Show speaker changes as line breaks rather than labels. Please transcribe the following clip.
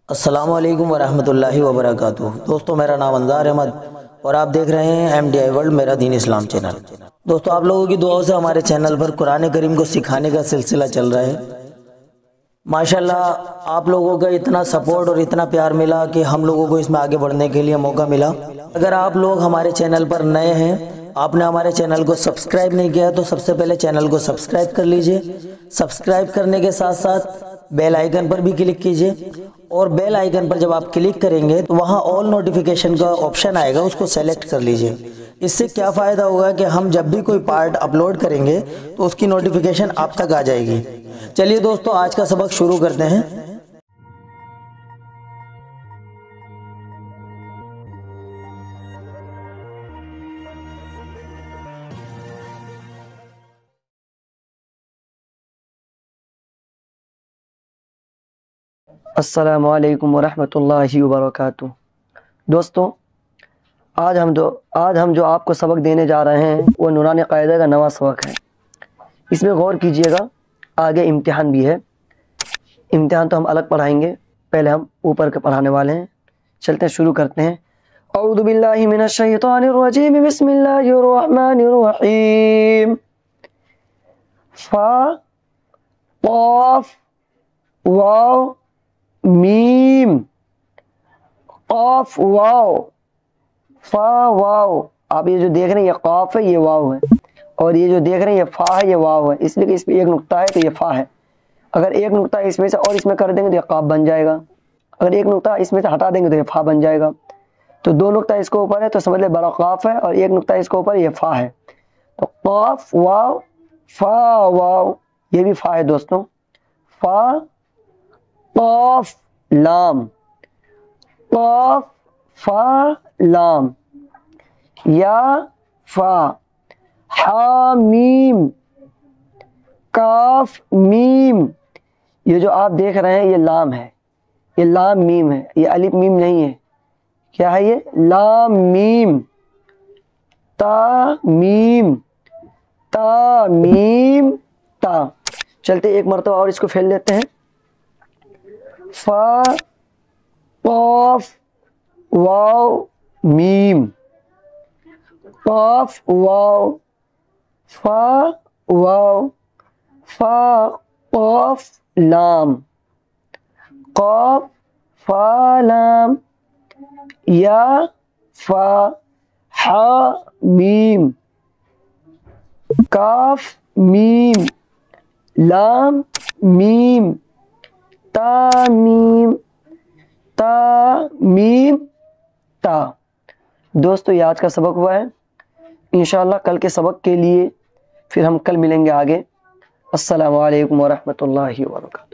अस्सलामु अलैकुम वरहमतुल्लाहि वबरकातुहू। दोस्तों, मेरा नाम अंजार अहमद और आप देख रहे हैं MDI वर्ल्ड मेरा दीन इस्लाम चैनल। दोस्तों, आप लोगों की दुआओं से हमारे चैनल पर कुरान करीम को सिखाने का सिलसिला चल रहा है। माशाल्लाह, आप लोगों का इतना सपोर्ट और इतना प्यार मिला कि हम लोगों को इसमें आगे बढ़ने के लिए मौका मिला। अगर आप लोग हमारे चैनल पर नए हैं, आपने हमारे चैनल को सब्सक्राइब नहीं किया तो सबसे पहले चैनल को सब्सक्राइब कर लीजिए। सब्सक्राइब करने के साथ साथ बेल आइकन पर भी क्लिक कीजिए और बेल आइकन पर जब आप क्लिक करेंगे तो वहाँ ऑल नोटिफिकेशन का ऑप्शन आएगा, उसको सेलेक्ट कर लीजिए। इससे क्या फ़ायदा होगा कि हम जब भी कोई पार्ट अपलोड करेंगे तो उसकी नोटिफिकेशन आप तक आ जाएगी। चलिए दोस्तों, आज का सबक शुरू करते हैं।
अस्सलामु अलैकुम वरहमतुल्लाहि वबरकातुहू। दोस्तों, आज हम जो आपको सबक देने जा रहे हैं वो नूरानी क़ायदा का नवा सबक है। इसमें गौर कीजिएगा, आगे इम्तिहान भी है। इम्तिहान तो हम अलग पढ़ाएंगे, पहले हम ऊपर के पढ़ाने वाले हैं। चलते हैं, शुरू करते हैं। औज़ु बिल्लाहि मिनश शैतानिर रजीम, बिस्मिल्लाहिर रहमानिर रहीम। फा क़ाफ वाव मीम, क़ाफ वाव, फा वाव। आप ये जो देख रहे हैं ये क़ाफ है, ये वाव है, और ये जो देख रहे हैं ये फा है, ये वाव है। इसलिए कि इसमें एक नुक्ता है तो ये फा है। अगर एक नुक्ता इसमें से और इसमें कर देंगे तो ये क़ाफ बन जाएगा। अगर एक नुक्ता इसमें से हटा देंगे तो ये फा बन जाएगा। तो दो नुक्ता इसके ऊपर है तो समझ ले बड़ा क़ाफ है, और एक नुक्ता इसके ऊपर ये फा है। तो क़ाफ वाव फा वाव, ये भी फा है दोस्तों। फा क़ाफ लाम, क़ाफ फा लाम, या फा, हा मीम, काफ मीम। ये जो आप देख रहे हैं ये लाम है, ये लाम मीम है, ये अलिफ मीम नहीं है। क्या है ये? लाम मीम। ता मीम, ता मीम ता। चलते एक मरतबा और इसको फेल लेते हैं। फा क़ाफ वाव मीम, क़ाफ वाव, फा वाव, फा क़ाफ लाम, क़ाफ फा लाम, या फा, हा मीम, काफ मीम, लाम मीम, ता मीम, ता मीम ता। दोस्तों, ये आज का सबक हुआ है। इंशाअल्लाह कल के सबक के लिए फिर हम कल मिलेंगे आगे। अस्सलामु अलैकुम वरहमतुल्लाहि वबरकातुहू।